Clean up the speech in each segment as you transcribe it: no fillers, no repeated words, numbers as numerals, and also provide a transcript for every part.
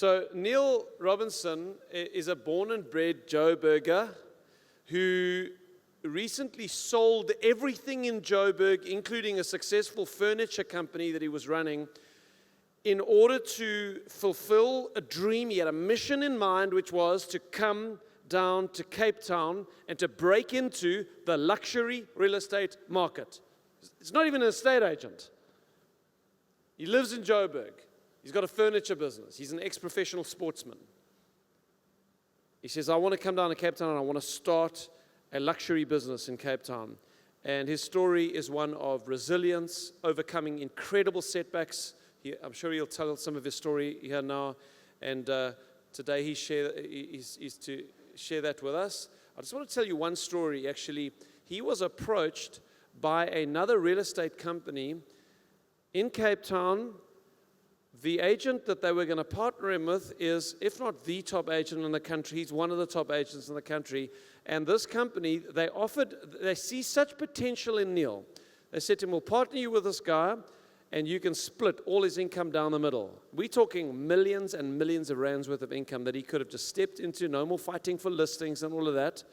So Neil Robinson is a born and bred Joburger who recently sold everything in Joburg, including a successful furniture company that he was running, in order to fulfill a dream. He had a mission in mind, which was to come down to Cape Town and to break into the luxury real estate market. It's not even an estate agent. He lives in Joburg. He's got a furniture business. He's an ex-professional sportsman. He says, I want to come down to Cape Town and I want to start a luxury business in Cape Town. And his story is one of resilience, overcoming incredible setbacks. I'm sure he'll tell some of his story here now. And today he's to share that with us. I just want to tell you one story, actually. He was approached by another real estate company in Cape Town. The agent that they were going to partner him with is, if not the top agent in the country, he's one of the top agents in the country. And this company, they see such potential in Neil. They said to him, we'll partner you with this guy, and you can split all his income down the middle. We're talking millions and millions of rands worth of income that he could have just stepped into, no more fighting for listings and all of that.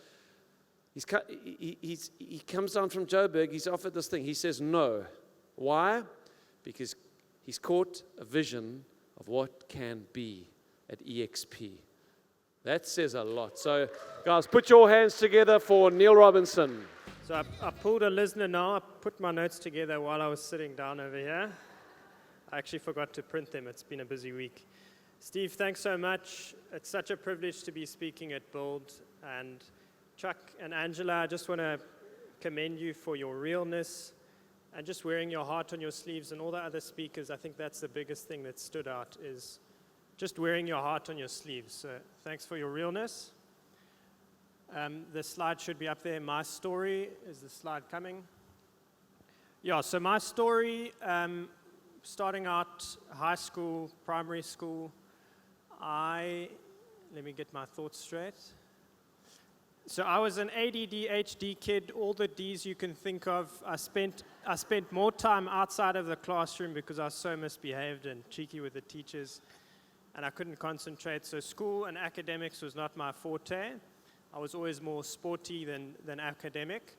He comes down from Joburg, he's offered this thing. He says no. Why? Because he's caught a vision of what can be at EXP. That says a lot. So, guys, put your hands together for Neil Robinson. So I pulled a listener now. I put my notes together while I was sitting down over here. I actually forgot to print them. It's been a busy week. Steve, thanks so much. It's such a privilege to be speaking at Build. And Chuck and Angela, I just want to commend you for your realness and just wearing your heart on your sleeves. And all the other speakers, I think that's the biggest thing that stood out, is just wearing your heart on your sleeves. So thanks for your realness. The slide should be up there. My story, is the slide coming? Yeah, so my story, starting out high school, primary school, let me get my thoughts straight. So I was an ADD, HD kid, all the Ds you can think of. I spent more time outside of the classroom because I was so misbehaved and cheeky with the teachers, and I couldn't concentrate. So school and academics was not my forte. I was always more sporty than academic.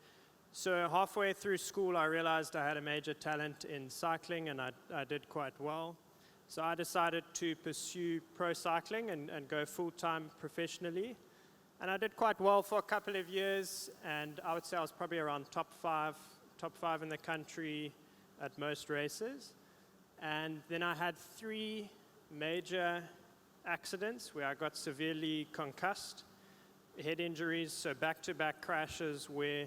So halfway through school, I realized I had a major talent in cycling, and I did quite well. So I decided to pursue pro cycling and go full-time professionally. And I did quite well for a couple of years, and I would say I was probably around top five in the country at most races. And then I had 3 major accidents where I got severely concussed, head injuries, so back-to-back crashes where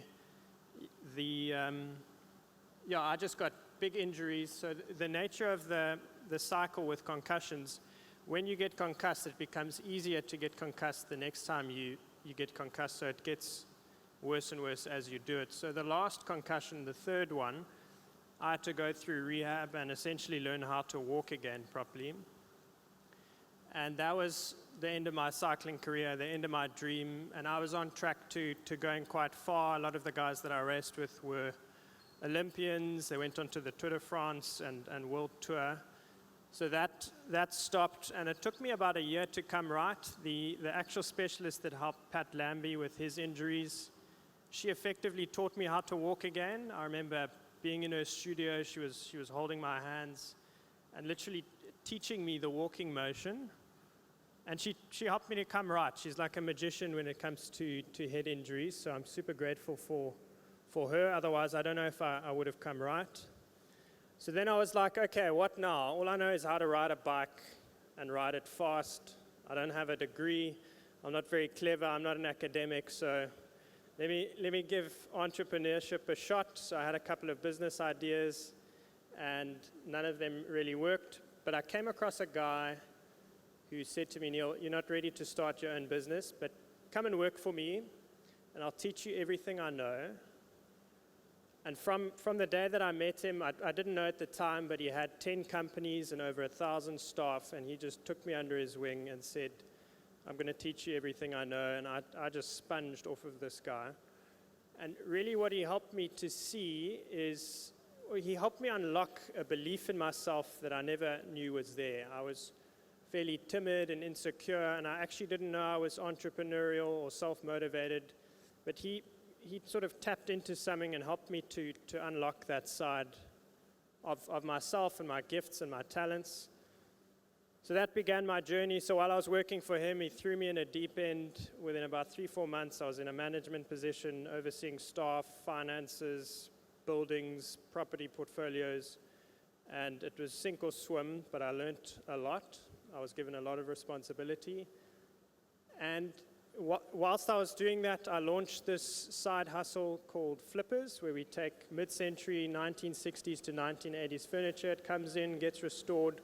I just got big injuries. So the nature of the cycle with concussions, when you get concussed, it becomes easier to get concussed the next time you get concussed, so it gets worse and worse as you do it. So the last concussion, the third one, I had to go through rehab and essentially learn how to walk again properly. And that was the end of my cycling career, the end of my dream, and I was on track to going quite far. A lot of the guys that I raced with were Olympians. They went on to the Tour de France and World Tour. So that stopped, and it took me about a year to come right. The actual specialist that helped Pat Lambie with his injuries, she effectively taught me how to walk again. I remember being in her studio, she was holding my hands and literally teaching me the walking motion. And she helped me to come right. She's like a magician when it comes to head injuries, so I'm super grateful for her. Otherwise, I don't know if I would have come right. So then I was like, okay, what now? All I know is how to ride a bike and ride it fast. I don't have a degree. I'm not very clever. I'm not an academic. So let me give entrepreneurship a shot. So I had a couple of business ideas, and none of them really worked. But I came across a guy who said to me, Neil, you're not ready to start your own business, but come and work for me, and I'll teach you everything I know. And from the day that I met him, I didn't know at the time, but he had 10 companies and over 1,000 staff, and he just took me under his wing and said, I'm going to teach you everything I know, and I just sponged off of this guy. And really what he helped me to see is, he helped me unlock a belief in myself that I never knew was there. I was fairly timid and insecure, and I actually didn't know I was entrepreneurial or self-motivated, but he sort of tapped into something and helped me to unlock that side of myself and my gifts and my talents. So that began my journey. So while I was working for him, he threw me in a deep end. Within about 3-4 months, I was in a management position, overseeing staff, finances, buildings, property portfolios, and it was sink or swim, but I learned a lot. I was given a lot of responsibility. And whilst I was doing that, I launched this side hustle called Flippers, where we take mid-century 1960s to 1980s furniture. It comes in, gets restored,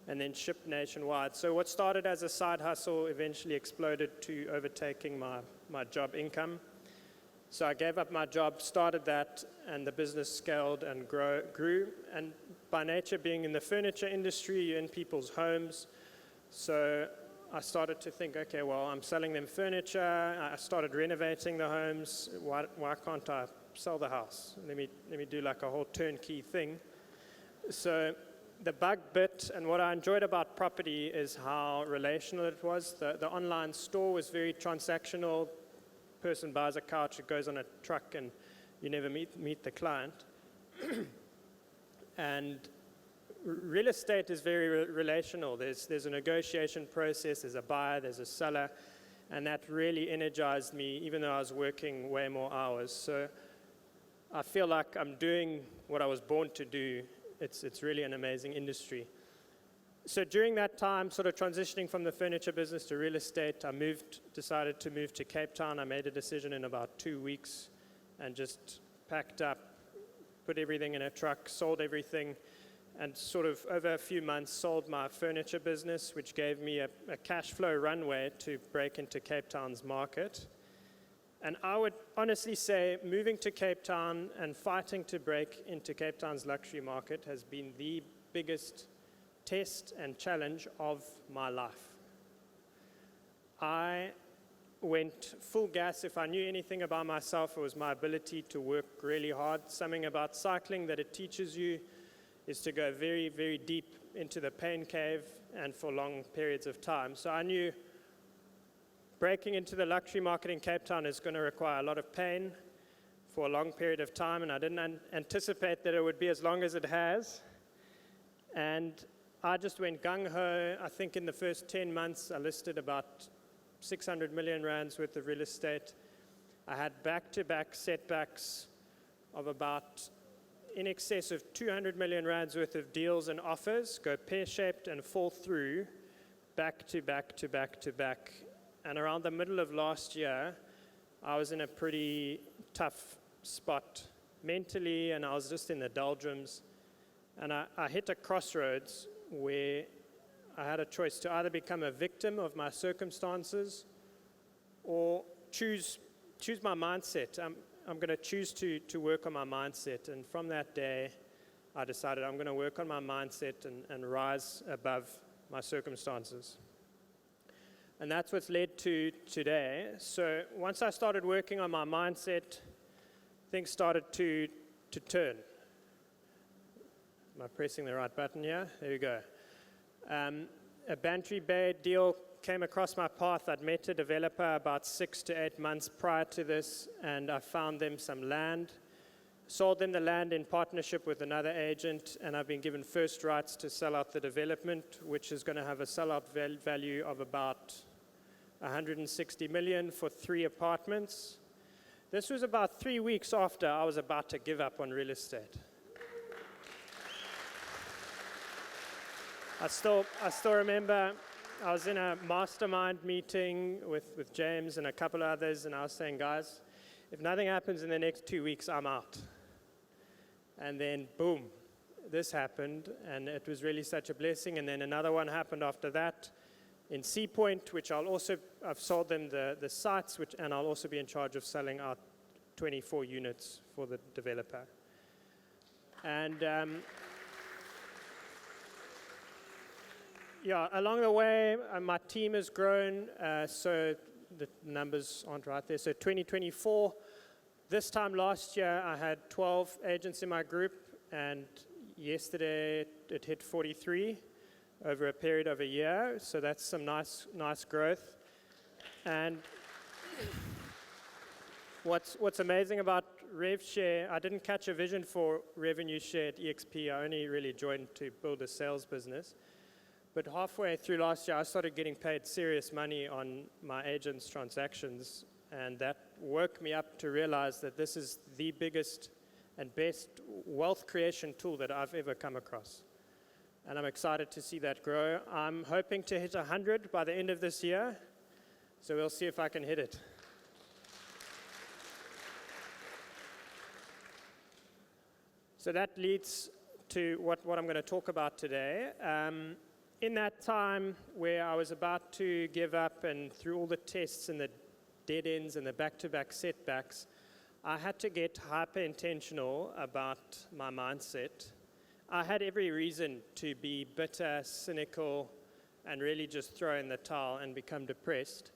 and then shipped nationwide. So what started as a side hustle eventually exploded to overtaking my job income. So I gave up my job, started that, and the business scaled and grew. And by nature, being in the furniture industry, you're in people's homes. So I started to think, okay, well, I'm selling them furniture. I started renovating the homes. Why can't I sell the house? Let me do like a whole turnkey thing. So the bug bit, and what I enjoyed about property is how relational it was. The online store was very transactional. Person buys a couch, it goes on a truck, and you never meet the client. And real estate is very relational. There's a negotiation process, there's a buyer, there's a seller, and that really energized me, even though I was working way more hours. So I feel like I'm doing what I was born to do. It's really an amazing industry. So during that time, sort of transitioning from the furniture business to real estate, I decided to move to Cape Town. I made a decision in about 2 weeks and just packed up, put everything in a truck, sold everything, and sort of over a few months sold my furniture business, which gave me a cash flow runway to break into Cape Town's market. And I would honestly say moving to Cape Town and fighting to break into Cape Town's luxury market has been the biggest test and challenge of my life. I went full gas. If I knew anything about myself, it was my ability to work really hard. Something about cycling that it teaches you is to go very, very deep into the pain cave and for long periods of time. So I knew breaking into the luxury market in Cape Town is going to require a lot of pain for a long period of time, and I didn't anticipate that it would be as long as it has. And I just went gung-ho. I think in the first 10 months, I listed about 600 million rands worth of real estate. I had back-to-back setbacks of about in excess of 200 million rands worth of deals and offers go pear-shaped and fall through back to back to back to back. And around the middle of last year, I was in a pretty tough spot mentally, and I was just in the doldrums. And I hit a crossroads where I had a choice to either become a victim of my circumstances or choose my mindset. I'm going to choose to work on my mindset. And from that day, I decided I'm going to work on my mindset and rise above my circumstances. And that's what's led to today. So once I started working on my mindset, things started to turn. Am I pressing the right button here? There we go. A Bantry Bay deal came across my path. I'd met a developer about 6 to 8 months prior to this, and I found them some land, sold them the land in partnership with another agent, and I've been given first rights to sell out the development, which is going to have a sellout value of about 160 million for 3 apartments. This was about 3 weeks after I was about to give up on real estate. I still remember I was in a mastermind meeting with James and a couple of others, and I was saying, guys, if nothing happens in the next 2 weeks, I'm out. And then, boom, this happened, and it was really such a blessing. And then another one happened after that in Sea Point, which I've sold them the sites, and I'll also be in charge of selling out 24 units for the developer. And along the way, my team has grown, so the numbers aren't right there. So 2024, this time last year, I had 12 agents in my group, and yesterday it hit 43. over a period of a year. So that's some nice growth. And what's amazing about RevShare, I didn't catch a vision for revenue share at EXP. I only really joined to build a sales business. But halfway through last year, I started getting paid serious money on my agent's transactions. And that woke me up to realize that this is the biggest and best wealth creation tool that I've ever come across. And I'm excited to see that grow. I'm hoping to hit 100 by the end of this year. So we'll see if I can hit it. So that leads to what I'm going to talk about today. In that time where I was about to give up and through all the tests and the dead ends and the back-to-back setbacks, I had to get hyper-intentional about my mindset. I had every reason to be bitter, cynical, and really just throw in the towel and become depressed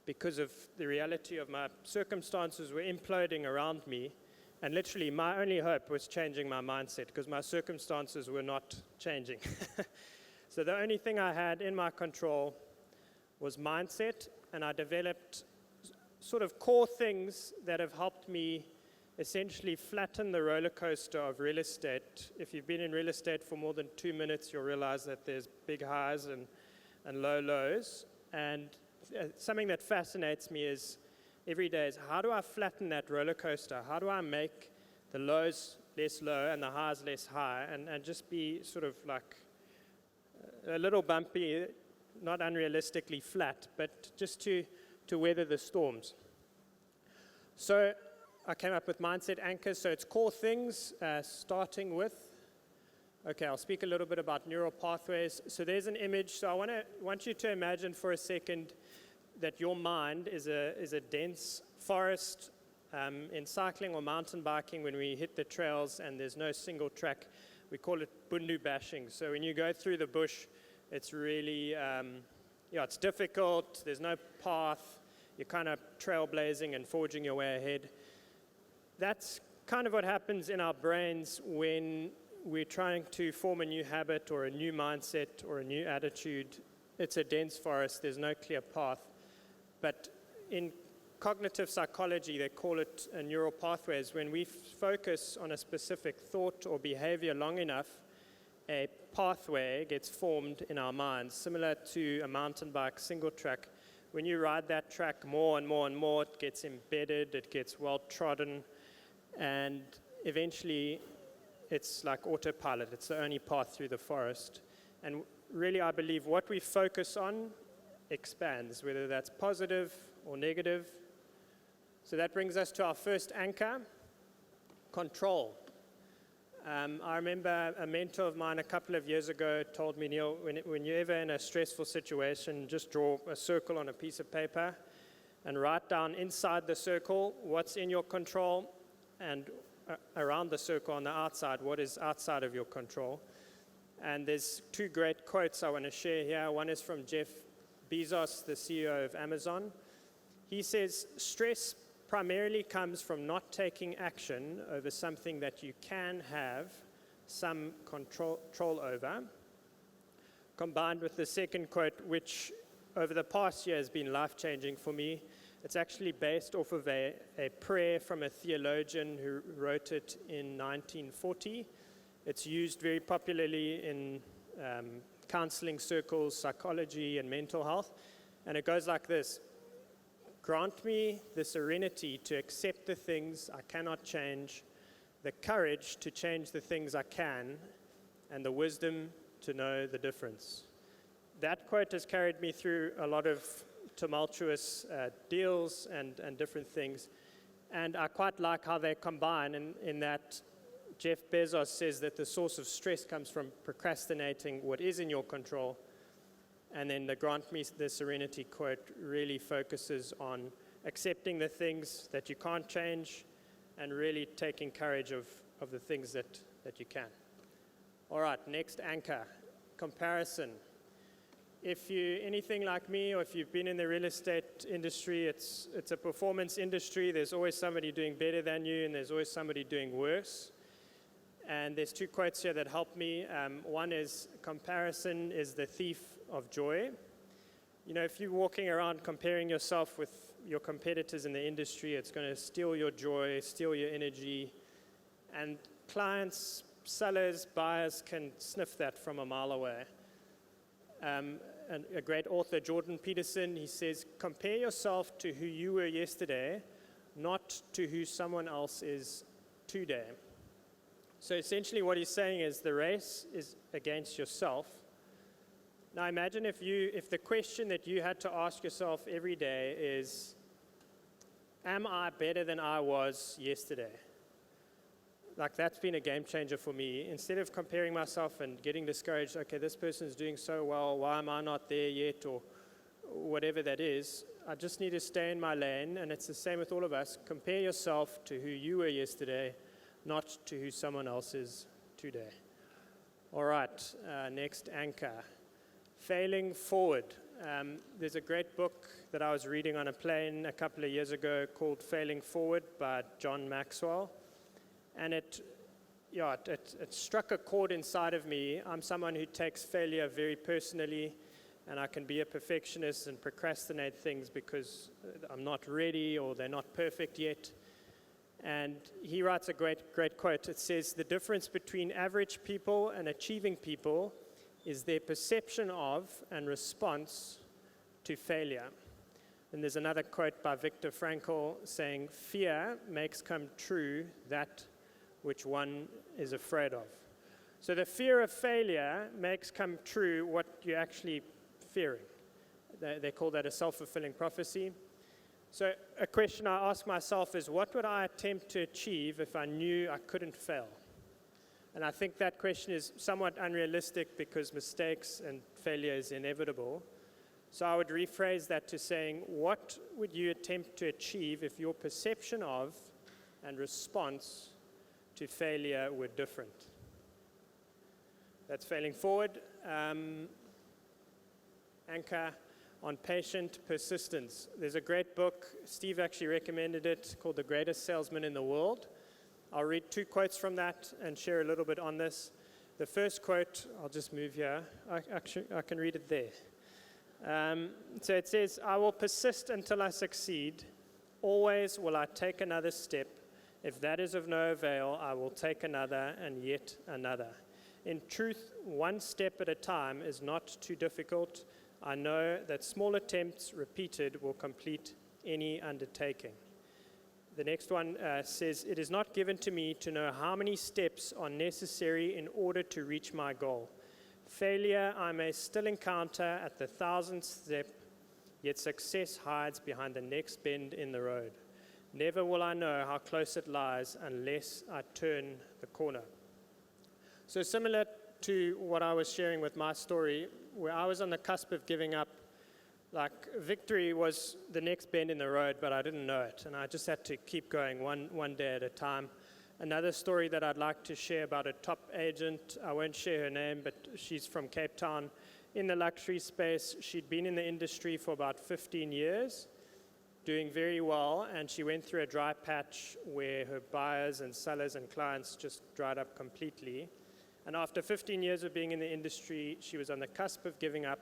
because of the reality of my circumstances were imploding around me. And literally, my only hope was changing my mindset because my circumstances were not changing. So the only thing I had in my control was mindset, and I developed sort of core things that have helped me essentially flatten the roller coaster of real estate. If you've been in real estate for more than 2 minutes, you'll realize that there's big highs and low lows. And something that fascinates me is every day is how do I flatten that roller coaster? How do I make the lows less low and the highs less high and just be sort of like a little bumpy, not unrealistically flat, but just to weather the storms. So I came up with mindset anchors. So it's core things, starting with, okay, I'll speak a little bit about neural pathways. So there's an image. So I want you to imagine for a second that your mind is a dense forest. In cycling or mountain biking, when we hit the trails and there's no single track, we call it bundu bashing. So when you go through the bush, it's really, it's difficult. There's no path. You're kind of trailblazing and forging your way ahead. That's kind of what happens in our brains when we're trying to form a new habit or a new mindset or a new attitude. It's a dense forest. There's no clear path. But in cognitive psychology, they call it neural pathways. When we focus on a specific thought or behavior long enough, a pathway gets formed in our minds, similar to a mountain bike single track. When you ride that track more and more and more, it gets embedded, it gets well trodden, and eventually it's like autopilot. It's the only path through the forest. And really, I believe what we focus on expands, whether that's positive or negative. So that brings us to our first anchor, control. I remember a mentor of mine a couple of years ago told me, Neil, when you're ever in a stressful situation, just draw a circle on a piece of paper and write down inside the circle what's in your control and around the circle on the outside, what is outside of your control. And there's two great quotes I want to share here. One is from Jeff Bezos, the CEO of Amazon. He says, stress primarily comes from not taking action over something that you can have some control over, combined with the second quote, which over the past year has been life-changing for me. It's actually based off of a prayer from a theologian who wrote it in 1940. It's used very popularly in counseling circles, psychology, and mental health. And it goes like this. Grant me the serenity to accept the things I cannot change, the courage to change the things I can, and the wisdom to know the difference. That quote has carried me through a lot of tumultuous deals and different things. And I quite like how they combine in that Jeff Bezos says that the source of stress comes from procrastinating what is in your control. And then the grant me the serenity quote really focuses on accepting the things that you can't change and really taking courage of the things that you can. All right, next anchor, comparison. If you're anything like me or if you've been in the real estate industry, it's a performance industry. There's always somebody doing better than you and there's always somebody doing worse. And there's two quotes here that help me. One is, comparison is the thief of joy. You know, if you're walking around comparing yourself with your competitors in the industry, it's going to steal your joy, steal your energy. And clients, sellers, buyers can sniff that from a mile away. And a great author, Jordan Peterson, he says, compare yourself to who you were yesterday, not to who someone else is today. So essentially what he's saying is the race is against yourself. Now imagine if the question that you had to ask yourself every day is, am I better than I was yesterday? Like, that's been a game changer for me. Instead of comparing myself and getting discouraged, okay, this person's doing so well, why am I not there yet, or whatever that is, I just need to stay in my lane, and it's the same with all of us. Compare yourself to who you were yesterday, not to who someone else is today. All right, next anchor. Failing forward. There's a great book that I was reading on a plane a couple of years ago called Failing Forward by John Maxwell. And it struck a chord inside of me. I'm someone who takes failure very personally, and I can be a perfectionist and procrastinate things because I'm not ready or they're not perfect yet. And he writes a great quote. It says, the difference between average people and achieving people is their perception of and response to failure. And there's another quote by Viktor Frankl saying, fear makes come true that which one is afraid of. So the fear of failure makes come true what you're actually fearing. They call that a self-fulfilling prophecy. So a question I ask myself is, what would I attempt to achieve if I knew I couldn't fail? And I think that question is somewhat unrealistic because mistakes and failure is inevitable. So I would rephrase that to saying, what would you attempt to achieve if your perception of and response to failure were different? That's failing forward. Anchor on patient persistence. There's a great book, Steve actually recommended it, called The Greatest Salesman in the World. I'll read two quotes from that and share a little bit on this. The first quote, I'll just move here. I can read it there. So it says, I will persist until I succeed. Always will I take another step. If that is of no avail, I will take another and yet another. In truth, one step at a time is not too difficult. I know that small attempts repeated will complete any undertaking. The next one says, it is not given to me to know how many steps are necessary in order to reach my goal. Failure I may still encounter at the 1000th step, yet success hides behind the next bend in the road. Never will I know how close it lies unless I turn the corner. So similar to what I was sharing with my story, where I was on the cusp of giving up, like victory was the next bend in the road, but I didn't know it. And I just had to keep going one day at a time. Another story that I'd like to share about a top agent, I won't share her name, but she's from Cape Town in the luxury space. She'd been in the industry for about 15 years, doing very well, and she went through a dry patch where her buyers and sellers and clients just dried up completely. And after 15 years of being in the industry, she was on the cusp of giving up.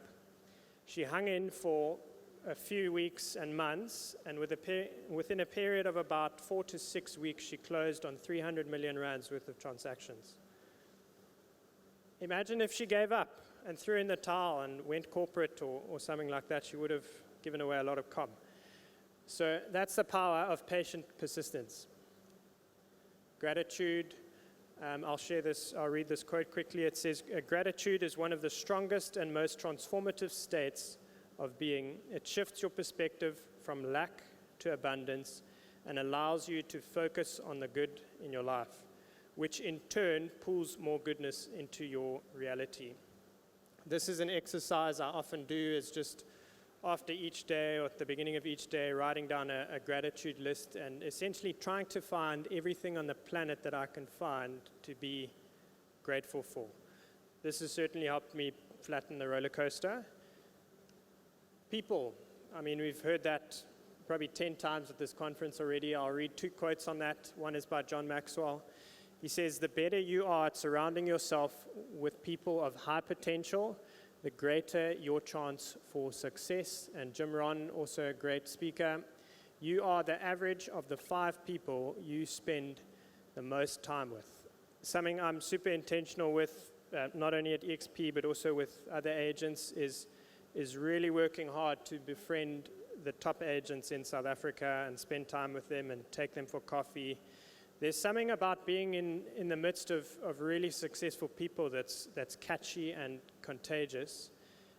She hung in for a few weeks and months, and within a period of about 4 to 6 weeks, she closed on 300 million rands worth of transactions. Imagine if she gave up and threw in the towel and went corporate or something like that. She would have given away a lot of comm. So that's the power of patient persistence. Gratitude. I'll read this quote quickly. It says, gratitude is one of the strongest and most transformative states of being. It shifts your perspective from lack to abundance and allows you to focus on the good in your life, which in turn pulls more goodness into your reality. This is an exercise I often do, is just after each day or at the beginning of each day, writing down a gratitude list and essentially trying to find everything on the planet that I can find to be grateful for. This has certainly helped me flatten the roller coaster. People, I mean, we've heard that probably 10 times at this conference already. I'll read two quotes on that. One is by John Maxwell. He says, the better you are at surrounding yourself with people of high potential, the greater your chance for success. And Jim Rohn, also a great speaker, you are the average of the 5 people you spend the most time with. Something I'm super intentional with, not only at EXP, but also with other agents, is really working hard to befriend the top agents in South Africa and spend time with them and take them for coffee. There's something about being in the midst of really successful people that's catchy and contagious.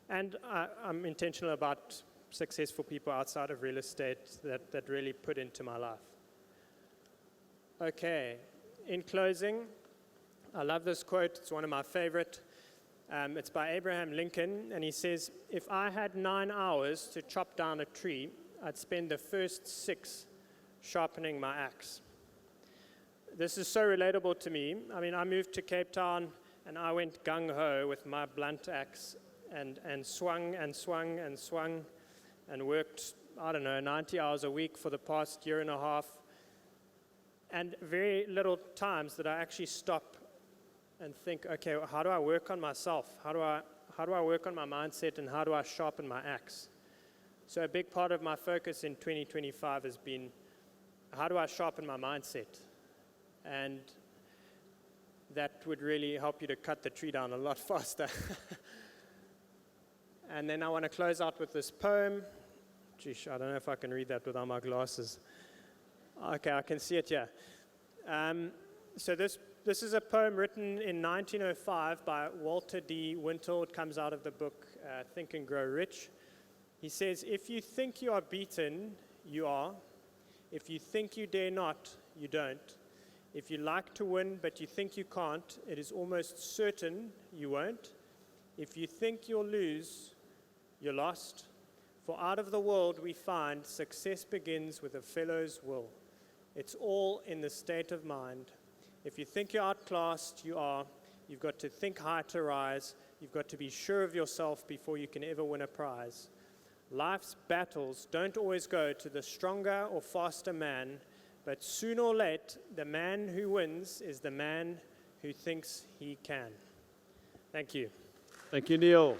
And I'm intentional about successful people outside of real estate that really put into my life. Okay, in closing, I love this quote. It's one of my favorite. It's by Abraham Lincoln, and he says, if I had 9 hours to chop down a tree, I'd spend the first 6 sharpening my axe. This is so relatable to me. I mean, I moved to Cape Town, and I went gung-ho with my blunt axe and swung and swung and swung and worked, 90 hours a week for the past year and a half. And very little times did I actually stop and think, okay, how do I work on myself? How do I work on my mindset, and how do I sharpen my axe? So a big part of my focus in 2025 has been, how do I sharpen my mindset? And that would really help you to cut the tree down a lot faster. And then I want to close out with this poem. Geesh, I don't know if I can read that without my glasses. Okay, I can see it here. So this is a poem written in 1905 by Walter D. Wintle. It comes out of the book Think and Grow Rich. He says, if you think you are beaten, you are. If you think you dare not, you don't. If you like to win but you think you can't, it is almost certain you won't. If you think you'll lose, you're lost. For out of the world we find success begins with a fellow's will. It's all in the state of mind. If you think you're outclassed, you are. You've got to think high to rise. You've got to be sure of yourself before you can ever win a prize. Life's battles don't always go to the stronger or faster man, but soon or late, the man who wins is the man who thinks he can. Thank you. Thank you, Neil.